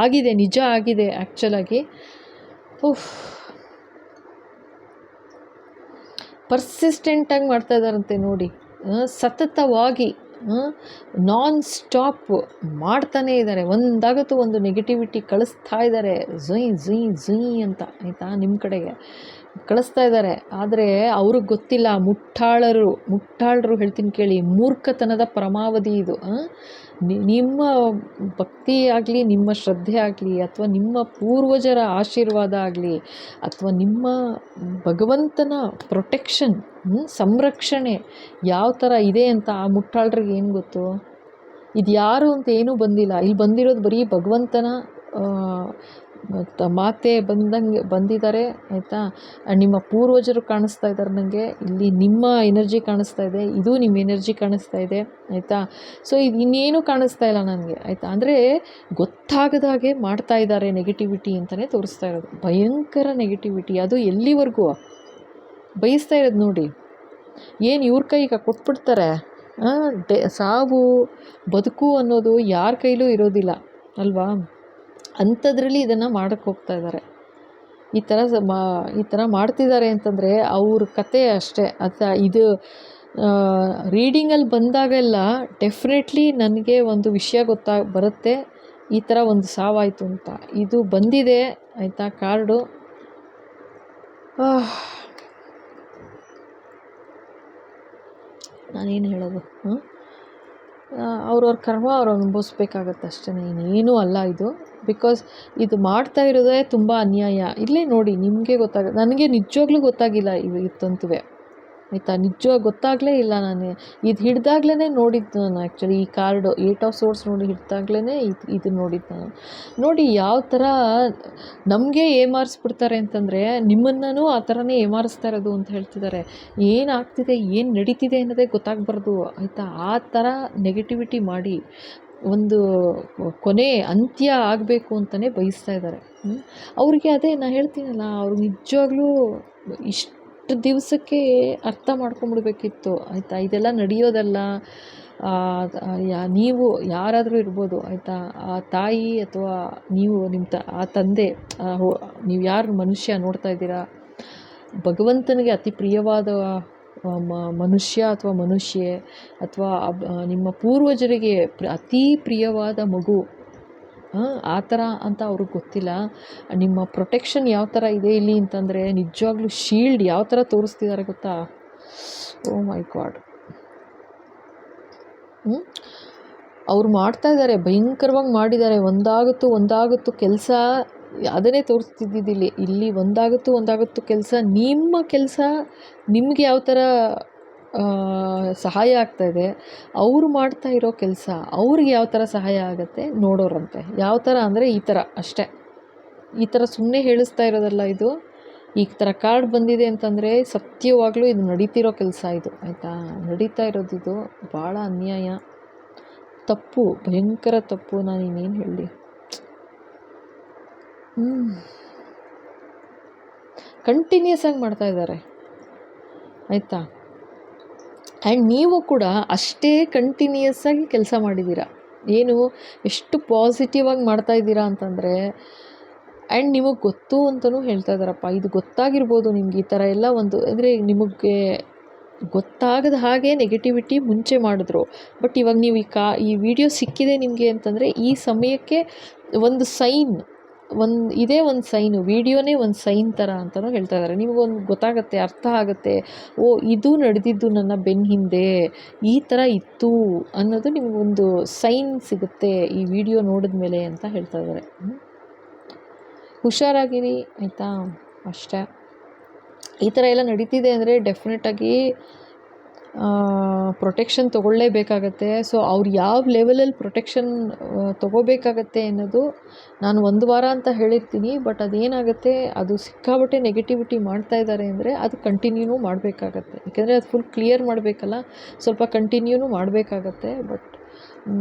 ಆಗಿದೆ, ನಿಜ ಆಗಿದೆ ಆ್ಯಕ್ಚುಲಾಗಿ. ಪರ್ಸಿಸ್ಟೆಂಟಾಗಿ ಮಾಡ್ತಾ ಇದ್ದಾರಂತೆ ನೋಡಿ, ಸತತವಾಗಿ ನಾನ್ ಸ್ಟಾಪ್ ಮಾಡ್ತಾನೇ ಇದ್ದಾರೆ. ಒಂದಾಗತ್ತೂ ಒಂದು ನೆಗೆಟಿವಿಟಿ ಕಳಿಸ್ತಾ ಇದ್ದಾರೆ, ಝುಯ್ ಅಂತ, ಆಯಿತಾ. ನಿಮ್ಮ ಕಡೆಗೆ ಕಳಿಸ್ತಾ ಇದ್ದಾರೆ. ಆದರೆ ಅವ್ರಿಗೆ ಗೊತ್ತಿಲ್ಲ, ಮುಟ್ಟಾಳರು ಹೇಳ್ತೀನಿ ಕೇಳಿ, ಮೂರ್ಖತನದ ಪರಮಾವಧಿ ಇದು. ನಿಮ್ಮ ಭಕ್ತಿ ಆಗಲಿ, ನಿಮ್ಮ ಶ್ರದ್ಧೆ ಆಗಲಿ, ಅಥವಾ ನಿಮ್ಮ ಪೂರ್ವಜರ ಆಶೀರ್ವಾದ ಆಗಲಿ, ಅಥವಾ ನಿಮ್ಮ ಭಗವಂತನ ಪ್ರೊಟೆಕ್ಷನ್, ಸಂರಕ್ಷಣೆ ಯಾವ ಥರ ಇದೆ ಅಂತ ಆ ಮುಟ್ಟಾಳ್ರಿಗೆ ಏನು ಗೊತ್ತು. ಇದು ಯಾರು ಅಂತ ಏನೂ ಬಂದಿಲ್ಲ. ಇಲ್ಲಿ ಬಂದಿರೋದು ಬರೀ ಭಗವಂತನ ಮಾತೆ ಬಂದಿದ್ದಾರೆ ಆಯಿತಾ. ನಿಮ್ಮ ಪೂರ್ವಜರು ಕಾಣಿಸ್ತಾ ಇದ್ದಾರೆ ನನಗೆ ಇಲ್ಲಿ. ನಿಮ್ಮ ಎನರ್ಜಿ ಕಾಣಿಸ್ತಾ ಇದೆ, ಇದು ನಿಮ್ಮ ಎನರ್ಜಿ ಕಾಣಿಸ್ತಾ ಇದೆ ಆಯಿತಾ. ಸೊ ಇದು ಇನ್ನೇನು ಕಾಣಿಸ್ತಾ ಇಲ್ಲ ನನಗೆ ಆಯಿತಾ. ಅಂದರೆ ಗೊತ್ತಾಗದ ಹಾಗೆ ಮಾಡ್ತಾ ಇದ್ದಾರೆ ನೆಗೆಟಿವಿಟಿ ಅಂತಲೇ ತೋರಿಸ್ತಾ ಇರೋದು. ಭಯಂಕರ ನೆಗೆಟಿವಿಟಿ. ಅದು ಎಲ್ಲಿವರೆಗೂ ಬಯಸ್ತಾ ಇರೋದು ನೋಡಿ. ಏನು ಇವ್ರ ಕೈಗೆ ಕೊಟ್ಬಿಡ್ತಾರೆ. ಸಾವು ಬದುಕು ಅನ್ನೋದು ಯಾರ ಕೈಲೂ ಇರೋದಿಲ್ಲ ಅಲ್ವಾ. ಅಂಥದ್ರಲ್ಲಿ ಇದನ್ನು ಮಾಡೋಕ್ಕೆ ಹೋಗ್ತಾ ಇದ್ದಾರೆ. ಈ ಥರ ಮಾಡ್ತಿದ್ದಾರೆ ಅಂತಂದರೆ ಅವ್ರ ಕತೆ ಅಷ್ಟೇ. ಇದು ರೀಡಿಂಗಲ್ಲಿ ಬಂದಾಗೆಲ್ಲ ಡೆಫಿನೆಟ್ಲಿ ನನಗೆ ಒಂದು ವಿಷಯ ಬರುತ್ತೆ, ಈ ಥರ ಒಂದು ಸಾವಾಯಿತು ಅಂತ. ಇದು ಬಂದಿದೆ ಆಯಿತಾ ಕಾರ್ಡು. ನಾನೇನು ಹೇಳೋದು, ಅವ್ರವ್ರ ಕರ್ಮ ಅವ್ರು ಅನುಭವಿಸ್ಬೇಕಾಗತ್ತೆ ಅಷ್ಟೇ, ಇನ್ನೇನೂ ಅಲ್ಲ ಇದು. ಬಿಕಾಸ್ ಇದು ಮಾಡ್ತಾ ಇರೋದೇ ತುಂಬ ಅನ್ಯಾಯ. ಇಲ್ಲೇ ನೋಡಿ ನಿಮಗೆ ಗೊತ್ತಾಗುತ್ತೆ. ನನಗೆ ನಿಜವಾಗ್ಲೂ ಗೊತ್ತಾಗಿಲ್ಲ ಇತ್ತಂತುವೆ ಆಯಿತಾ. ನಿಜವಾಗಿ ಗೊತ್ತಾಗಲೇ ಇಲ್ಲ. ನಾನು ಇದು ಹಿಡ್ದಾಗ್ಲೇ ನೋಡಿದ್ದು ನಾನು ಆ್ಯಕ್ಚುಲಿ ಈ ಕಾರ್ಡು 8 ಆಫ್ ಸೋರ್ಸ್ ನೋಡಿ ಹಿಡ್ದಾಗ್ಲೇ ಇದು ನೋಡಿದ್ದು ನಾನು. ನೋಡಿ ಯಾವ ಥರ ನಮಗೆ ಏಮಾರಿಸ್ಬಿಡ್ತಾರೆ ಅಂತಂದರೆ ನಿಮ್ಮನ್ನೂ ಆ ಥರನೇ ಏಮಾರಿಸ್ತಾ ಇರೋದು ಅಂತ ಹೇಳ್ತಿದ್ದಾರೆ. ಏನಾಗ್ತಿದೆ ಏನು ನಡೀತಿದೆ ಅನ್ನೋದೇ ಗೊತ್ತಾಗಬಾರ್ದು ಆಯಿತಾ. ಆ ಥರ ನೆಗೆಟಿವಿಟಿ ಮಾಡಿ ಒಂದು ಕೊನೆ ಅಂತ್ಯ ಆಗಬೇಕು ಅಂತಲೇ ಬಯಸ್ತಾ ಇದ್ದಾರೆ. ಅವ್ರಿಗೆ ಅದೇ ನಾನು ಹೇಳ್ತೀನಲ್ಲ, ಅವ್ರಿಗೆ ನಿಜವಾಗ್ಲೂ ಇಷ್ಟು ದಿವಸಕ್ಕೆ ಅರ್ಥ ಮಾಡ್ಕೊಂಬಿಡ್ಬೇಕಿತ್ತು ಆಯಿತಾ. ಇದೆಲ್ಲ ನಡೆಯೋದಲ್ಲ. ನೀವು ಯಾರಾದರೂ ಇರ್ಬೋದು ಆಯಿತಾ. ಆ ತಾಯಿ ಅಥವಾ ನೀವು ಆ ತಂದೆ, ನೀವು ಯಾರು ಮನುಷ್ಯ ನೋಡ್ತಾ ಇದ್ದೀರಾ, ಭಗವಂತನಿಗೆ ಅತಿ ಪ್ರಿಯವಾದ ಮನುಷ್ಯ ಅಥವಾ ಮನುಷ್ಯೆ ಅಥವಾ ನಿಮ್ಮ ಪೂರ್ವಜರಿಗೆ ಅತಿ ಪ್ರಿಯವಾದ ಮಗು, ಆ ಥರ ಅಂತ ಅವ್ರಿಗೆ ಗೊತ್ತಿಲ್ಲ. ನಿಮ್ಮ ಪ್ರೊಟೆಕ್ಷನ್ ಯಾವ ಥರ ಇದೆ ಇಲ್ಲಿ ಅಂತಂದರೆ ನಿಜವಾಗ್ಲೂ ಶೀಲ್ಡ್ ಯಾವ ಥರ ತೋರಿಸ್ತಿದ್ದಾರೆ ಗೊತ್ತಾ. ಓ ಮೈ ಗಾಡ್. ಅವ್ರು ಮಾಡ್ತಾ ಇದ್ದಾರೆ, ಭಯಂಕರವಾಗಿ ಮಾಡಿದ್ದಾರೆ. ಒಂದಾಗುತ್ತು ಕೆಲಸ, ಅದನ್ನೇ ತೋರಿಸ್ತಿದ್ದಿದ್ದಿಲ್ಲಿ. ಇಲ್ಲಿ ಒಂದಾಗುತ್ತು ಕೆಲಸ. ನಿಮ್ಮ ಕೆಲಸ ನಿಮಗೆ ಯಾವ ಥರ ಸಹಾಯ ಆಗ್ತಾಯಿದೆ, ಅವರು ಮಾಡ್ತಾ ಇರೋ ಕೆಲಸ ಅವ್ರಿಗೆ ಯಾವ ಥರ ಸಹಾಯ ಆಗುತ್ತೆ ನೋಡೋರಂತೆ. ಯಾವ ಥರ ಅಂದರೆ ಈ ಥರ ಅಷ್ಟೇ. ಈ ಥರ ಸುಮ್ಮನೆ ಹೇಳಿಸ್ತಾ ಇರೋದಲ್ಲ ಇದು. ಈ ಥರ ಕಾರ್ಡ್ ಬಂದಿದೆ ಅಂತಂದರೆ ಸತ್ಯವಾಗಲೂ ಇದು ನಡೀತಿರೋ ಕೆಲಸ ಇದು ಆಯಿತಾ. ನಡೀತಾ ಇರೋದು ಇದು ಭಾಳ ಅನ್ಯಾಯ, ತಪ್ಪು, ಭಯಂಕರ ತಪ್ಪು. ನಾನು ಇನ್ನೇನು ಹೇಳಲಿ. ಕಂಟಿನ್ಯೂಸ್ ಆಗಿ ಮಾಡ್ತಾ ಇದ್ದಾರೆ ಆಯಿತಾ. ಆ್ಯಂಡ್ ನೀವು ಕೂಡ ಅಷ್ಟೇ ಕಂಟಿನ್ಯೂಸ್ ಆಗಿ ಕೆಲಸ ಮಾಡಿದ್ದೀರಾ. ಏನು ಎಷ್ಟು ಪಾಸಿಟಿವ್ ಆಗಿ ಮಾಡ್ತಾಯಿದ್ದೀರಾ ಅಂತಂದರೆ, ಆ್ಯಂಡ್ ನಿಮಗೆ ಗೊತ್ತು ಅಂತಲೂ ಹೇಳ್ತಾ ಇದ್ದಾರಪ್ಪ. ಇದು ಗೊತ್ತಾಗಿರ್ಬೋದು ನಿಮ್ಗೆ. ಈ ಥರ ಎಲ್ಲ ಒಂದು ಅಂದರೆ ನಿಮಗೆ ಗೊತ್ತಾಗದ ಹಾಗೆ ನೆಗೆಟಿವಿಟಿ ಮುಂಚೆ ಮಾಡಿದ್ರು. ಬಟ್ ಇವಾಗ ನೀವು ಈ ವಿಡಿಯೋ ಸಿಕ್ಕಿದೆ ನಿಮಗೆ ಅಂತಂದರೆ ಈ ಸಮಯಕ್ಕೆ ಒಂದು ಸೈನ್, ಇದೇ ಒಂದು ಸೈನು, ವಿಡಿಯೋನೇ ಒಂದು ಸೈನ್ ಥರ ಅಂತಲೂ ಹೇಳ್ತಾ ಇದ್ದಾರೆ. ನಿಮಗೊಂದು ಗೊತ್ತಾಗುತ್ತೆ, ಅರ್ಥ ಆಗುತ್ತೆ. ಓ ಇದು ನಡೆದಿದ್ದು ನನ್ನ ಬೆನ್ನ ಹಿಂದೆ, ಈ ಥರ ಇತ್ತು ಅನ್ನೋದು ನಿಮಗೊಂದು ಸೈನ್ ಸಿಗುತ್ತೆ ಈ ವಿಡಿಯೋ ನೋಡಿದ ಮೇಲೆ ಅಂತ ಹೇಳ್ತಾ ಇದ್ದಾರೆ. ಹುಷಾರಾಗಿರಿ ಆಯಿತಾ ಅಷ್ಟೇ. ಈ ಥರ ಎಲ್ಲ ನಡೀತಿದೆ ಅಂದರೆ ಡೆಫಿನೆಟಾಗಿ ಪ್ರೊಟೆಕ್ಷನ್ ತೊಗೊಳ್ಳೇಬೇಕಾಗತ್ತೆ. ಸೊ ಅವ್ರು ಯಾವ ಲೆವೆಲಲ್ಲಿ ಪ್ರೊಟೆಕ್ಷನ್ ತೊಗೋಬೇಕಾಗತ್ತೆ ಅನ್ನೋದು ನಾನು 1 ವಾರ ಅಂತ ಹೇಳಿರ್ತೀನಿ. ಬಟ್ ಅದೇನಾಗುತ್ತೆ, ಅದು ಸಿಕ್ಕಾಬಟ್ಟೆ ನೆಗೆಟಿವಿಟಿ ಮಾಡ್ತಾ ಇದ್ದಾರೆ ಅಂದರೆ ಅದು ಕಂಟಿನ್ಯೂನೂ ಮಾಡಬೇಕಾಗತ್ತೆ. ಯಾಕೆಂದರೆ ಅದು ಫುಲ್ ಕ್ಲಿಯರ್ ಮಾಡಬೇಕಲ್ಲ, ಸ್ವಲ್ಪ ಕಂಟಿನ್ಯೂನೂ ಮಾಡಬೇಕಾಗತ್ತೆ. ಬಟ್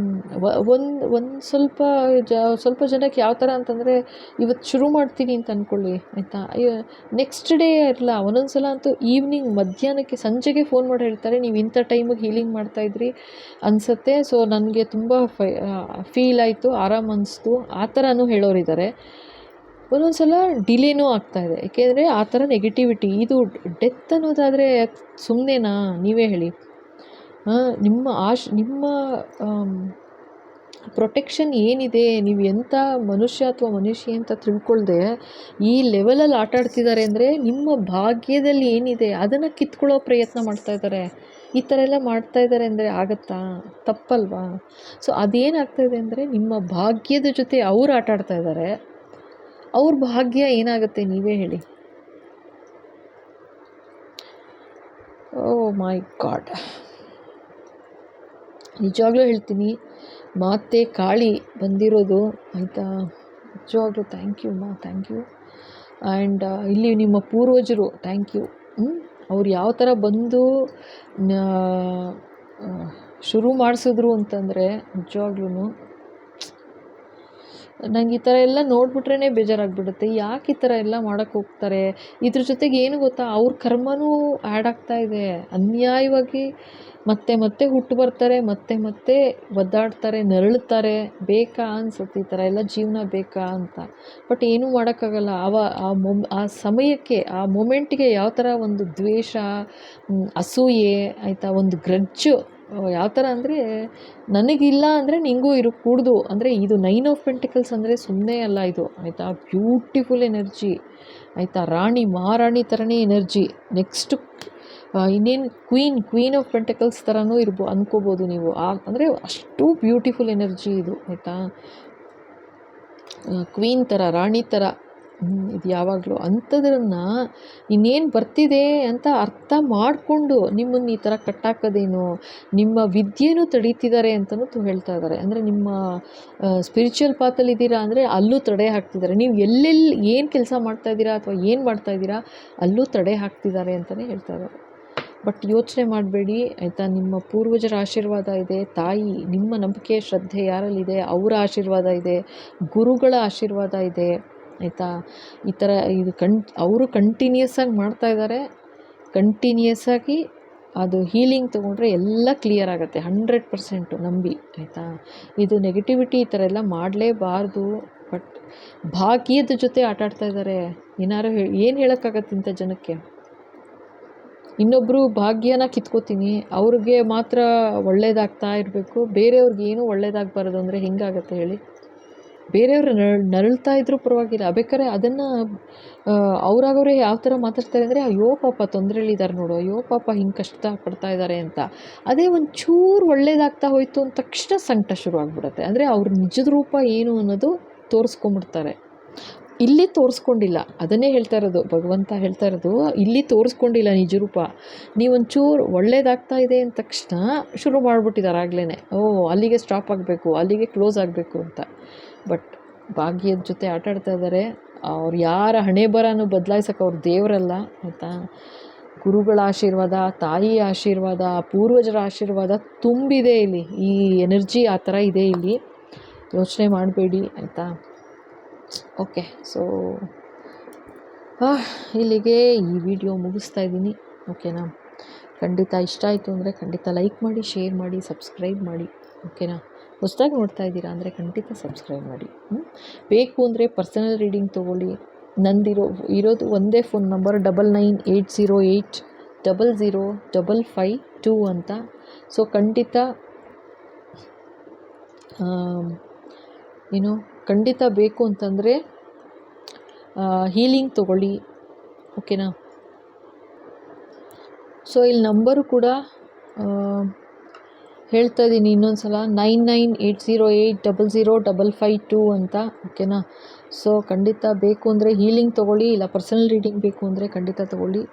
ಒಂದು ಸ್ವಲ್ಪ ಜನಕ್ಕೆ ಯಾವ ಥರ ಅಂತಂದರೆ, ಇವತ್ತು ಶುರು ಮಾಡ್ತೀನಿ ಅಂತ ಅಂದ್ಕೊಳ್ಳಿ ಆಯಿತಾ, ನೆಕ್ಸ್ಟ್ ಡೇ ಇರಲ್ಲ. ಒಂದೊಂದು ಸಲ ಅಂತೂ ಈವ್ನಿಂಗ್ ಮಧ್ಯಾಹ್ನಕ್ಕೆ ಸಂಜೆಗೆ ಫೋನ್ ಮಾಡಿ ಹೇಳ್ತಾರೆ, ನೀವು ಇಂಥ ಟೈಮಿಗೆ ಹೀಲಿಂಗ್ ಮಾಡ್ತಾಯಿದ್ರಿ ಅನಿಸುತ್ತೆ, ಸೊ ನನಗೆ ತುಂಬ ಫೀಲ್ ಆಯಿತು, ಆರಾಮ ಅನಿಸ್ತು, ಆ ಥರನೂ ಹೇಳೋರಿದ್ದಾರೆ. ಒಂದೊಂದು ಸಲ ಡಿಲೇನೂ ಆಗ್ತಾಯಿದೆ. ಏಕೆಂದರೆ ಆ ಥರ ನೆಗೆಟಿವಿಟಿ. ಇದು ಡೆತ್ ಅನ್ನೋದಾದರೆ ಸುಮ್ಮನೆನಾ, ನೀವೇ ಹೇಳಿ. ನಿಮ್ಮ ಪ್ರೊಟೆಕ್ಷನ್ ಏನಿದೆ, ನೀವು ಎಂಥ ಮನುಷ್ಯ ಅಥವಾ ಮನುಷ್ಯ ಅಂತ ತಿಳ್ಕೊಳ್ದೆ ಈ ಲೆವೆಲಲ್ಲಿ ಆಟ ಆಡ್ತಿದ್ದಾರೆ ಅಂದರೆ ನಿಮ್ಮ ಭಾಗ್ಯದಲ್ಲಿ ಏನಿದೆ ಅದನ್ನು ಕಿತ್ಕೊಳ್ಳೋ ಪ್ರಯತ್ನ ಮಾಡ್ತಾಯಿದ್ದಾರೆ. ಈ ಥರ ಎಲ್ಲ ಮಾಡ್ತಾಯಿದ್ದಾರೆ ಅಂದರೆ ಆಗತ್ತಾ? ತಪ್ಪಲ್ವಾ? ಸೊ ಅದೇನಾಗ್ತಾಯಿದೆ ಅಂದರೆ ನಿಮ್ಮ ಭಾಗ್ಯದ ಜೊತೆ ಅವ್ರು ಆಟ ಆಡ್ತಾ ಇದ್ದಾರೆ. ಅವ್ರ ಭಾಗ್ಯ ಏನಾಗುತ್ತೆ ನೀವೇ ಹೇಳಿ. ಓ ಮೈ ಗಾಡ್. ನಿಜವಾಗ್ಲೂ ಹೇಳ್ತೀನಿ, ಮಾತೆ ಕಾಳಿ ಬಂದಿರೋದು ಆಯಿತಾ, ನಿಜವಾಗ್ಲೂ ಥ್ಯಾಂಕ್ ಯು ಮಾ, ಥ್ಯಾಂಕ್ ಯು. ಆ್ಯಂಡ್ ಇಲ್ಲಿ ನಿಮ್ಮ ಪೂರ್ವಜರು ಥ್ಯಾಂಕ್ ಯು. ಅವ್ರು ಯಾವ ಥರ ಬಂದು ಶುರು ಮಾಡಿಸಿದ್ರು ಅಂತಂದರೆ ನಿಜವಾಗ್ಲೂ ನಂಗೆ ಈ ಥರ ಎಲ್ಲ ನೋಡಿಬಿಟ್ರೇ ಬೇಜಾರಾಗ್ಬಿಡುತ್ತೆ. ಯಾಕೆ ಈ ಥರ ಎಲ್ಲ ಮಾಡೋಕ್ಕೆ ಹೋಗ್ತಾರೆ? ಇದ್ರ ಜೊತೆಗೆ ಏನು ಗೊತ್ತಾ, ಅವ್ರ ಕರ್ಮನೂ ಆ್ಯಡ್ ಆಗ್ತಾ ಇದೆ. ಅನ್ಯಾಯವಾಗಿ ಮತ್ತೆ ಮತ್ತೆ ಹುಟ್ಟು ಬರ್ತಾರೆ, ಮತ್ತೆ ಮತ್ತೆ ಒದ್ದಾಡ್ತಾರೆ, ನರಳುತ್ತಾರೆ. ಬೇಕಾ ಅನ್ಸುತ್ತೆ ಈ ಥರ ಎಲ್ಲ ಜೀವನ ಬೇಕಾ ಅಂತ. ಬಟ್ ಏನೂ ಮಾಡೋಕ್ಕಾಗಲ್ಲ. ಆ ಸಮಯಕ್ಕೆ, ಆ ಮೊಮೆಂಟಿಗೆ ಯಾವ ಥರ ಒಂದು ದ್ವೇಷ, ಅಸೂಯೆ ಆಯಿತಾ, ಒಂದು ಗ್ರಜ್ಜು ಯಾವ ಥರ ಅಂದರೆ, ನನಗಿಲ್ಲ ಅಂದರೆ ನಿಂಗೂ ಕೂಡ್ದು ಅಂದರೆ, ಇದು 9 ಆಫ್ ಪೆಂಟಿಕಲ್ಸ್ ಅಂದರೆ ಸುಮ್ಮನೆ ಅಲ್ಲ ಇದು ಆಯಿತಾ. ಬ್ಯೂಟಿಫುಲ್ ಎನರ್ಜಿ ಆಯಿತಾ, ಮಹಾರಾಣಿ ಥರನೇ ಎನರ್ಜಿ. ನೆಕ್ಸ್ಟು ಇನ್ನೇನು ಕ್ವೀನ್ ಆಫ್ ಪೆಂಟಿಕಲ್ಸ್ ಥರನೂ ಅಂದ್ಕೋಬೋದು ನೀವು. ಅಂದರೆ ಅಷ್ಟು ಬ್ಯೂಟಿಫುಲ್ ಎನರ್ಜಿ ಇದು ಆಯಿತಾ. ಕ್ವೀನ್ ಥರ, ರಾಣಿ ಥರ ಇದು ಯಾವಾಗಲೂ. ಅಂಥದ್ರನ್ನು ಇನ್ನೇನು ಬರ್ತಿದೆ ಅಂತ ಅರ್ಥ ಮಾಡಿಕೊಂಡು ನಿಮ್ಮನ್ನು ಈ ಥರ ಕಟ್ಟಾಕೋದೇನು, ನಿಮ್ಮ ವಿದ್ಯೆನೂ ತಡೀತಿದ್ದಾರೆ ಅಂತಲೂ ಹೇಳ್ತಾ ಇದ್ದಾರೆ. ಅಂದರೆ ನಿಮ್ಮ ಸ್ಪಿರಿಚುವಲ್ ಪಾತಲ್ಲಿ ಇದ್ದೀರಾ ಅಂದರೆ ಅಲ್ಲೂ ತಡೆ ಹಾಕ್ತಿದ್ದಾರೆ. ನೀವು ಎಲ್ಲೆಲ್ಲಿ ಏನು ಕೆಲಸ ಮಾಡ್ತಾಯಿದ್ದೀರಾ ಅಥವಾ ಏನು ಮಾಡ್ತಾಯಿದ್ದೀರಾ ಅಲ್ಲೂ ತಡೆ ಹಾಕ್ತಿದ್ದಾರೆ ಅಂತಲೇ ಹೇಳ್ತಾ ಇದ್ದಾರೆ. ಬಟ್ ಯೋಚನೆ ಮಾಡಬೇಡಿ ಆಯಿತಾ. ನಿಮ್ಮ ಪೂರ್ವಜರ ಆಶೀರ್ವಾದ ಇದೆ, ತಾಯಿ ನಿಮ್ಮ ನಂಬಿಕೆ ಶ್ರದ್ಧೆ ಯಾರಲ್ಲಿದೆ ಅವರ ಆಶೀರ್ವಾದ ಇದೆ, ಗುರುಗಳ ಆಶೀರ್ವಾದ ಇದೆ ಆಯಿತಾ. ಈ ಥರ ಇದು ಅವರು ಕಂಟಿನ್ಯೂಸ್ಸಾಗಿ ಮಾಡ್ತಾಯಿದ್ದಾರೆ. ಕಂಟಿನ್ಯೂಸ್ಸಾಗಿ ಅದು ಹೀಲಿಂಗ್ ತೊಗೊಂಡ್ರೆ ಎಲ್ಲ ಕ್ಲಿಯರ್ ಆಗುತ್ತೆ 100% ನಂಬಿ ಆಯಿತಾ. ಇದು ನೆಗೆಟಿವಿಟಿ ಈ ಥರ ಎಲ್ಲ ಮಾಡಲೇಬಾರ್ದು. ಬಟ್ ಭಾಗ್ಯದ ಜೊತೆ ಆಟಾಡ್ತಾ ಇದ್ದಾರೆ. ಏನು ಹೇಳೋಕ್ಕಾಗತ್ತೆ ಇಂಥ ಜನಕ್ಕೆ? ಇನ್ನೊಬ್ಬರು ಭಾಗ್ಯನ ಕಿತ್ಕೋತೀನಿ, ಅವ್ರಿಗೆ ಮಾತ್ರ ಒಳ್ಳೇದಾಗ್ತಾ ಇರಬೇಕು, ಬೇರೆಯವ್ರಿಗೆ ಏನೂ ಒಳ್ಳೇದಾಗಬಾರ್ದು ಅಂದರೆ ಹೆಂಗಾಗತ್ತೆ ಹೇಳಿ? ಬೇರೆಯವರು ನರಳ್ತಾ ಇದ್ರೂ ಪರವಾಗಿಲ್ಲ, ಬೇಕಾದ್ರೆ ಅದನ್ನು ಅವರಾಗವ್ರೆ ಯಾವ ಥರ ಮಾತಾಡ್ತಾರೆ ಅಂದರೆ, ಅಯ್ಯೋ ಪಾಪ ತೊಂದರೆಯಲ್ಲಿದ್ದಾರೆ ನೋಡು, ಅಯ್ಯೋ ಪಾಪ ಹಿಂಗೆ ಕಷ್ಟ ಪಡ್ತಾ ಇದ್ದಾರೆ ಅಂತ. ಅದೇ ಒಂಚೂರು ಒಳ್ಳೇದಾಗ್ತಾ ಹೋಯಿತು ಅಂದ ತಕ್ಷಣ ಸಂಕಟ ಶುರು ಆಗಿಬಿಡುತ್ತೆ. ಅಂದರೆ ಅವ್ರ ನಿಜದ ರೂಪ ಏನು ಅನ್ನೋದು ತೋರಿಸ್ಕೊಂಬಿಡ್ತಾರೆ. ಇಲ್ಲಿ ತೋರಿಸ್ಕೊಂಡಿಲ್ಲ, ಅದನ್ನೇ ಹೇಳ್ತಾ ಇರೋದು ಭಗವಂತ ಹೇಳ್ತಾ ಇರೋದು. ಇಲ್ಲಿ ತೋರಿಸ್ಕೊಂಡಿಲ್ಲ ನಿಜ ರೂಪ. ನೀವೊಂಚೂರು ಒಳ್ಳೇದಾಗ್ತಾ ಇದೆ ಅಂದ ತಕ್ಷಣ ಶುರು ಮಾಡಿಬಿಟ್ಟಿದ್ದಾರೆ ಆಗಲೇ. ಅಲ್ಲಿಗೆ ಸ್ಟಾಪ್ ಆಗಬೇಕು, ಅಲ್ಲಿಗೆ ಕ್ಲೋಸ್ ಆಗಬೇಕು ಅಂತ. ಬಟ್ ಭಾಗ್ಯದ ಜೊತೆ ಆಟಾಡ್ತಾ ಇದ್ದಾರೆ. ಅವ್ರು ಯಾರ ಹಣೆ ಬರನೂ ಬದಲಾಯಿಸೋಕೆ ಅವ್ರು ದೇವರಲ್ಲ ಆಯಿತಾ. ಗುರುಗಳ ಆಶೀರ್ವಾದ, ತಾಯಿಯ ಆಶೀರ್ವಾದ, ಪೂರ್ವಜರ ಆಶೀರ್ವಾದ ತುಂಬಿದೆ ಇಲ್ಲಿ. ಈ ಎನರ್ಜಿ ಆ ಥರ ಇದೆ ಇಲ್ಲಿ. ಯೋಚನೆ ಮಾಡಬೇಡಿ ಆಯಿತಾ. ಓಕೆ, ಸೊ ಇಲ್ಲಿಗೆ ಈ ವಿಡಿಯೋ ಮುಗಿಸ್ತಾ ಇದ್ದೀನಿ. ಓಕೆನಾ. ಖಂಡಿತ ಇಷ್ಟ ಆಯಿತು ಅಂದರೆ ಖಂಡಿತ ಲೈಕ್ ಮಾಡಿ, ಶೇರ್ ಮಾಡಿ, ಸಬ್ಸ್ಕ್ರೈಬ್ ಮಾಡಿ. ಓಕೆನಾ. ಹೊಸದಾಗಿ ನೋಡ್ತಾ ಇದ್ದೀರಾ ಅಂದರೆ ಖಂಡಿತ ಸಬ್ಸ್ಕ್ರೈಬ್ ಮಾಡಿ. ಬೇಕು ಅಂದರೆ ಪರ್ಸನಲ್ ರೀಡಿಂಗ್ ತೊಗೊಳ್ಳಿ. ಇರೋದು ಒಂದೇ ಫೋನ್ ನಂಬರ್ 9980800552 ಅಂತ. ಸೊ ಖಂಡಿತ ಖಂಡಿತ ಬೇಕು ಅಂತಂದರೆ ಹೀಲಿಂಗ್ ತೊಗೊಳ್ಳಿ. ಓಕೆನಾ. ಸೊ ಇಲ್ಲಿ ನಂಬರು ಕೂಡ ಹೇಳ್ತಾ ಇದ್ದೀನಿ ಇನ್ನೊಂದು ಸಲ, 9980800552 ಅಂತ. ಓಕೆನಾ. ಸೊ ಖಂಡಿತ ಬೇಕು ಅಂದರೆ ಹೀಲಿಂಗ್ ತೊಗೊಳ್ಳಿ, ಇಲ್ಲ ಪರ್ಸನಲ್ ರೀಡಿಂಗ್ ಬೇಕು ಅಂದರೆ ಖಂಡಿತ ತೊಗೊಳ್ಳಿ.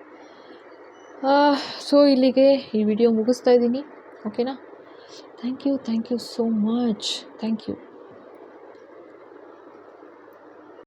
ಸೊ ಇಲ್ಲಿಗೆ ಈ ವಿಡಿಯೋ ಮುಗಿಸ್ತಾ ಇದ್ದೀನಿ. ಓಕೆನಾ. Thank you so much. Thank you.